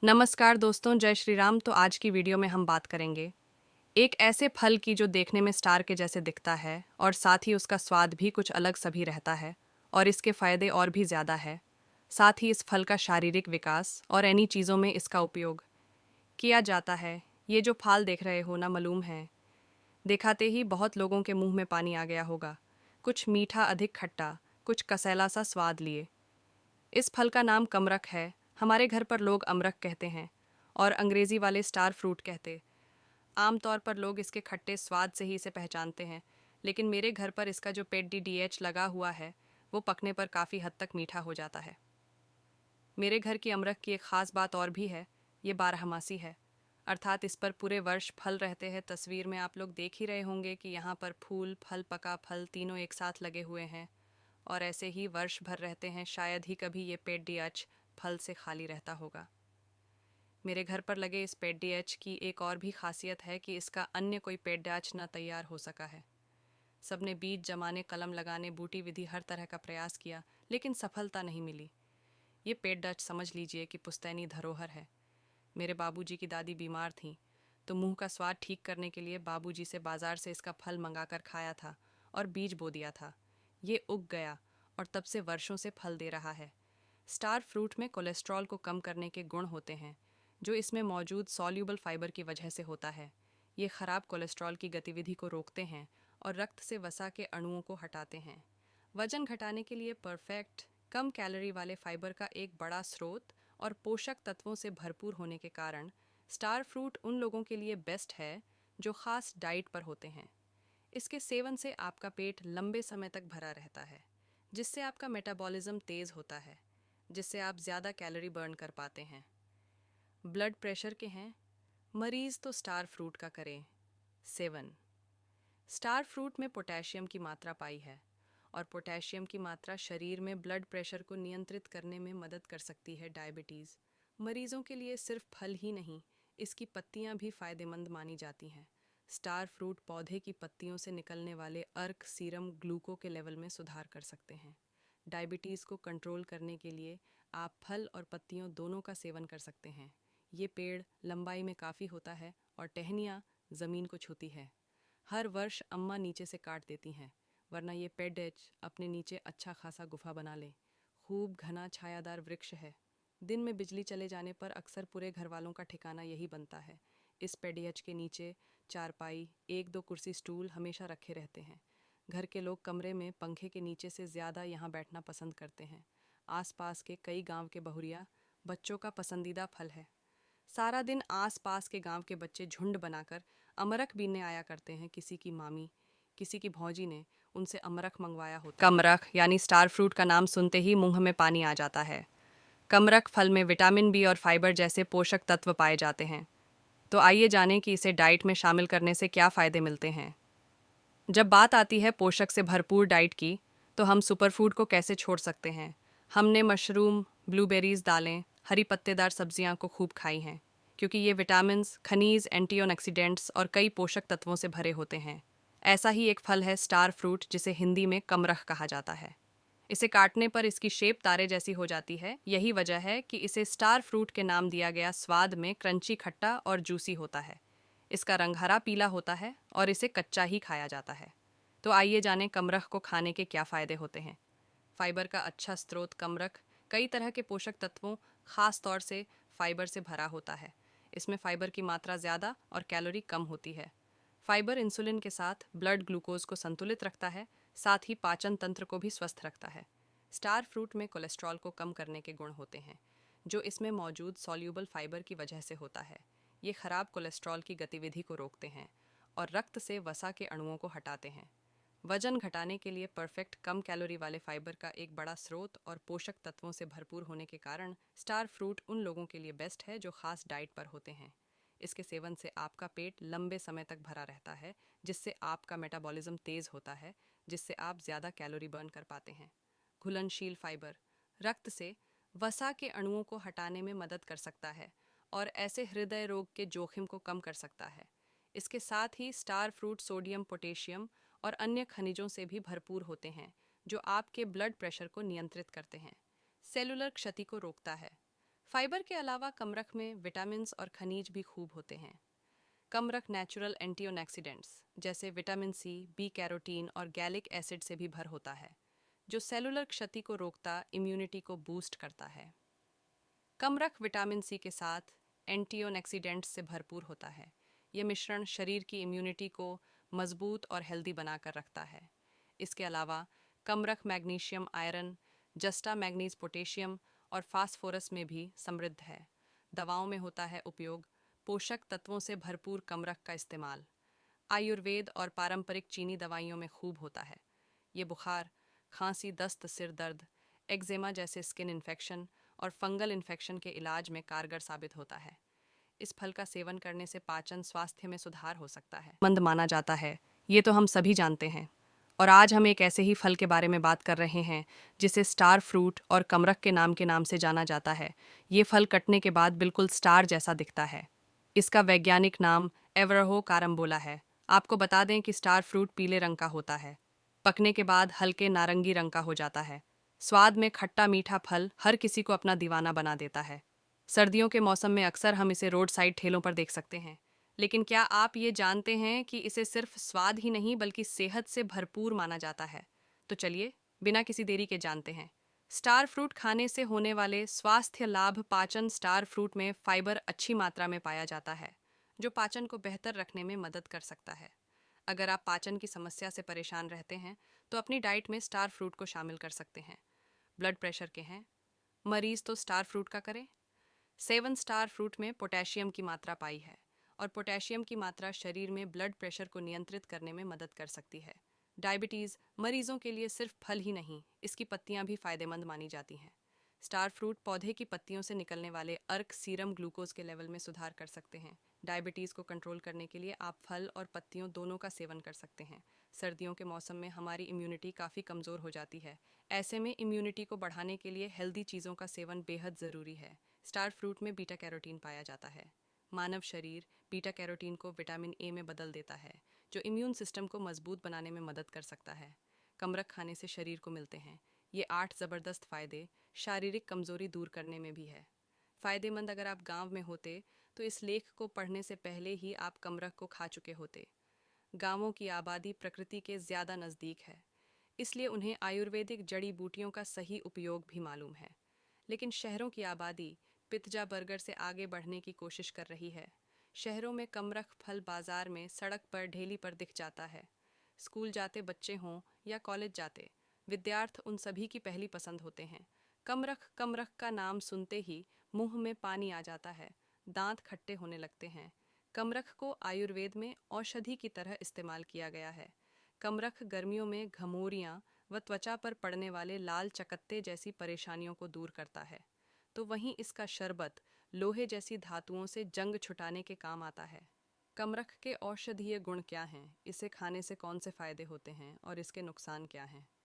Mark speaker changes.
Speaker 1: नमस्कार दोस्तों, जय श्री राम। तो आज की वीडियो में हम बात करेंगे एक ऐसे फल की जो देखने में स्टार के जैसे दिखता है और साथ ही उसका स्वाद भी कुछ अलग सभी रहता है और इसके फायदे और भी ज़्यादा है। साथ ही इस फल का शारीरिक विकास और ऐनी चीज़ों में इसका उपयोग किया जाता है। ये जो फल देख रहे हो ना, मालूम है, दिखाते ही बहुत लोगों के मुंह में पानी आ गया होगा। कुछ मीठा, अधिक खट्टा, कुछ कसैला सा स्वाद लिए। इस फल का नाम कमरख है। हमारे घर पर लोग अमरख कहते हैं और अंग्रेज़ी वाले स्टार फ्रूट कहते। आमतौर पर लोग इसके खट्टे स्वाद से ही इसे पहचानते हैं, लेकिन मेरे घर पर इसका जो पेट DDH लगा हुआ है वो पकने पर काफ़ी हद तक मीठा हो जाता है। मेरे घर की अमरख की एक ख़ास बात और भी है, ये बारहमासी है, अर्थात इस पर पूरे वर्ष फल रहते हैं। तस्वीर में आप लोग देख ही रहे होंगे कि यहाँ पर फूल, फल, पका फल तीनों एक साथ लगे हुए हैं और ऐसे ही वर्ष भर रहते हैं। शायद ही कभी ये पेट DH फल से खाली रहता होगा। मेरे घर पर लगे इस पेट DH की एक और भी खासियत है कि इसका अन्य कोई पेट DH न तैयार हो सका है। सबने बीज जमाने, कलम लगाने, बूटी विधि हर तरह का प्रयास किया, लेकिन सफलता नहीं मिली। ये पेट DH समझ लीजिए कि पुश्तैनी धरोहर है। मेरे बाबूजी की दादी बीमार थीं, तो मुंह का स्वाद ठीक करने के लिए बाबूजी से बाजार से इसका फल मंगाकर खाया था और बीज बो दिया था। ये उग गया और तब से वर्षों से फल दे रहा है। स्टार फ्रूट में कोलेस्ट्रॉल को कम करने के गुण होते हैं, जो इसमें मौजूद सॉल्यूबल फाइबर की वजह से होता है। ये खराब कोलेस्ट्रॉल की गतिविधि को रोकते हैं और रक्त से वसा के अणुओं को हटाते हैं। वजन घटाने के लिए परफेक्ट, कम कैलोरी वाले फाइबर का एक बड़ा स्रोत और पोषक तत्वों से भरपूर होने के कारण स्टार फ्रूट उन लोगों के लिए बेस्ट है जो खास डाइट पर होते हैं। इसके सेवन से आपका पेट लंबे समय तक भरा रहता है, जिससे आपका मेटाबॉलिज्म तेज़ होता है, जिससे आप ज़्यादा कैलोरी बर्न कर पाते हैं। ब्लड प्रेशर के हैं मरीज़ तो स्टार फ्रूट का करें सेवन। स्टार फ्रूट में पोटेशियम की मात्रा पाई है और पोटेशियम की मात्रा शरीर में ब्लड प्रेशर को नियंत्रित करने में मदद कर सकती है। डायबिटीज़ मरीजों के लिए सिर्फ फल ही नहीं, इसकी पत्तियां भी फायदेमंद मानी जाती हैं। स्टार फ्रूट पौधे की पत्तियों से निकलने वाले अर्क सीरम ग्लूको के लेवल में सुधार कर सकते हैं। डायबिटीज़ को कंट्रोल करने के लिए आप फल और पत्तियों दोनों का सेवन कर सकते हैं। ये पेड़ लंबाई में काफ़ी होता है और टहनियाँ ज़मीन को छूती है। हर वर्ष अम्मा नीचे से काट देती हैं, वरना ये पेडेज अपने नीचे अच्छा खासा गुफा बना लें। खूब घना छायादार वृक्ष है। दिन में बिजली चले जाने पर अक्सर पूरे घर वालों का ठिकाना यही बनता है। इस पेडीएच के नीचे चारपाई, एक दो कुर्सी स्टूल हमेशा रखे रहते हैं। घर के लोग कमरे में पंखे के नीचे से ज़्यादा यहाँ बैठना पसंद करते हैं। आसपास के कई गांव के बहुरिया बच्चों का पसंदीदा फल है। सारा दिन आस पास के गांव के बच्चे झुंड बनाकर अमरख बीनने आया करते हैं। किसी की मामी, किसी की भौजी ने उनसे अमरख मंगवाया होता। कमरख यानी स्टार फ्रूट का नाम सुनते ही मुंह में पानी आ जाता है। कमरख फल में विटामिन बी और फाइबर जैसे पोषक तत्व पाए जाते हैं। तो आइए जानें कि इसे डाइट में शामिल करने से क्या फ़ायदे मिलते हैं। जब बात आती है पोषक से भरपूर डाइट की, तो हम सुपरफूड को कैसे छोड़ सकते हैं। हमने मशरूम, ब्लूबेरीज, दालें, हरी पत्तेदार सब्जियां को खूब खाई हैं, क्योंकि ये विटामिन्स, खनिज, एंटीऑक्सीडेंट्स और कई पोषक तत्वों से भरे होते हैं। ऐसा ही एक फल है स्टार फ्रूट, जिसे हिंदी में कमरख कहा जाता है। इसे काटने पर इसकी शेप तारे जैसी हो जाती है। यही वजह है कि इसे स्टार फ्रूट के नाम दिया गया। स्वाद में क्रंची, खट्टा और जूसी होता है। इसका रंग हरा पीला होता है और इसे कच्चा ही खाया जाता है। तो आइए जानें कमरख को खाने के क्या फ़ायदे होते हैं। फाइबर का अच्छा स्रोत कमरख कई तरह के पोषक तत्वों, खास तौर से फाइबर से भरा होता है। इसमें फाइबर की मात्रा ज़्यादा और कैलोरी कम होती है। फाइबर इंसुलिन के साथ ब्लड ग्लूकोज को संतुलित रखता है, साथ ही पाचन तंत्र को भी स्वस्थ रखता है। स्टार फ्रूट में कोलेस्ट्रॉल को कम करने के गुण होते हैं, जो इसमें मौजूद सॉल्यूबल फाइबर की वजह से होता है। ये खराब कोलेस्ट्रॉल की गतिविधि को रोकते हैं और रक्त से वसा के अणुओं को हटाते हैं। वजन घटाने के लिए परफेक्ट, कम कैलोरी वाले फाइबर का एक बड़ा स्रोत और पोषक तत्वों से भरपूर होने के कारण स्टार फ्रूट उन लोगों के लिए बेस्ट है जो खास डाइट पर होते हैं। इसके सेवन से आपका पेट लंबे समय तक भरा रहता है, जिससे आपका मेटाबॉलिज्म तेज़ होता है, जिससे आप ज़्यादा कैलोरी बर्न कर पाते हैं। घुलनशील फाइबर रक्त से वसा के अणुओं को हटाने में मदद कर सकता है और ऐसे हृदय रोग के जोखिम को कम कर सकता है। इसके साथ ही स्टार फ्रूट सोडियम, पोटेशियम और अन्य खनिजों से भी भरपूर होते हैं, जो आपके ब्लड प्रेशर को नियंत्रित करते हैं। सेलुलर क्षति को रोकता है। फाइबर के अलावा कमरख में विटामिन्स और खनिज भी खूब होते हैं। कमरख नेचुरल एंटीऑक्सीडेंट्स जैसे विटामिन सी, बी कैरोटीन और गैलिक एसिड से भी भर होता है, जो सेलुलर क्षति को रोकता, इम्यूनिटी को बूस्ट करता है। कमरख विटामिन सी के साथ एंटीऑक्सीडेंट्स से भरपूर होता है। यह मिश्रण शरीर की इम्यूनिटी को मजबूत और हेल्दी बनाकर रखता है। इसके अलावा कमरख magnesium, iron, juxta manganese, potassium और फास्फोरस में भी समृद्ध है। दवाओं में होता है उपयोग। पोषक तत्वों से भरपूर कमरख का इस्तेमाल आयुर्वेद और पारंपरिक चीनी दवाइयों में खूब होता है। ये बुखार, खांसी, दस्त, सिर दर्द, एक्जेमा जैसे स्किन इन्फेक्शन और फंगल इन्फेक्शन के इलाज में कारगर साबित होता है। इस फल का सेवन करने से पाचन स्वास्थ्य में सुधार हो सकता है, मंद माना जाता है। ये तो हम सभी जानते हैं। और आज हम एक ऐसे ही फल के बारे में बात कर रहे हैं जिसे स्टार फ्रूट और कमरख के नाम से जाना जाता है। ये फल कटने के बाद बिल्कुल स्टार जैसा दिखता है। इसका वैज्ञानिक नाम एवरहो कारम्बोला है। आपको बता दें कि स्टार फ्रूट पीले रंग का होता है। पकने के बाद हल्के नारंगी रंग का हो जाता है। स्वाद में खट्टा मीठा फल हर किसी को अपना दीवाना बना देता है। सर्दियों के मौसम में अक्सर हम इसे रोड साइड ठेलों पर देख सकते हैं। लेकिन क्या आप ये जानते हैं कि इसे सिर्फ स्वाद ही नहीं बल्कि सेहत से भरपूर माना जाता है? तो चलिए बिना किसी देरी के जानते हैं स्टार फ्रूट खाने से होने वाले स्वास्थ्य लाभ। पाचन स्टार फ्रूट में फाइबर अच्छी मात्रा में पाया जाता है, जो पाचन को बेहतर रखने में मदद कर सकता है। अगर आप पाचन की समस्या से परेशान रहते हैं तो अपनी डाइट में स्टार फ्रूट को शामिल कर सकते हैं। ब्लड प्रेशर के हैं मरीज तो स्टार फ्रूट का करें। 7 स्टार फ्रूट में पोटेशियम की मात्रा पाई है, और पोटेशियम की मात्रा शरीर में ब्लड प्रेशर को नियंत्रित करने में मदद कर सकती है। डायबिटीज़ मरीजों के लिए सिर्फ फल ही नहीं, इसकी पत्तियां भी फायदेमंद मानी जाती हैं। स्टार फ्रूट पौधे की पत्तियों से निकलने वाले अर्क सीरम ग्लूकोज के लेवल में सुधार कर सकते हैं। डायबिटीज़ को कंट्रोल करने के लिए आप फल और पत्तियों दोनों का सेवन कर सकते हैं। सर्दियों के मौसम में हमारी इम्यूनिटी काफ़ी कमज़ोर हो जाती है। ऐसे में इम्यूनिटी को बढ़ाने के लिए हेल्दी चीज़ों का सेवन बेहद ज़रूरी है। स्टार फ्रूट में बीटा कैरोटीन पाया जाता है। मानव शरीर बीटा कैरोटीन को विटामिन ए में बदल देता है, जो इम्यून सिस्टम को मजबूत बनाने में मदद कर सकता है। कमरख खाने से शरीर को मिलते हैं ये 8 ज़बरदस्त फ़ायदे। शारीरिक कमजोरी दूर करने में भी है फ़ायदेमंद। अगर आप गांव में होते तो इस लेख को पढ़ने से पहले ही आप कमरख को खा चुके होते। गांवों की आबादी प्रकृति के ज़्यादा नज़दीक है, इसलिए उन्हें आयुर्वेदिक जड़ी बूटियों का सही उपयोग भी मालूम है। लेकिन शहरों की आबादी पित्जा बर्गर से आगे बढ़ने की कोशिश कर रही है। शहरों में कमरख फल बाजार में, सड़क पर, ढेली पर दिख जाता है। स्कूल जाते बच्चे हों या कॉलेज जाते विद्यार्थी, उन सभी की पहली पसंद होते हैं। कमरख कमरख का नाम सुनते ही मुंह में पानी आ जाता है, दांत खट्टे होने लगते हैं। कमरख को आयुर्वेद में औषधि की तरह इस्तेमाल किया गया है। कमरख गर्मियों में घमौरियाँ व त्वचा पर पड़ने वाले लाल चकत्ते जैसी परेशानियों को दूर करता है। तो वहीं इसका शरबत लोहे जैसी धातुओं से जंग छुटाने के काम आता है। कमरख के औषधीय गुण क्या हैं, इसे खाने से कौन से फायदे होते हैं और इसके नुकसान क्या हैं?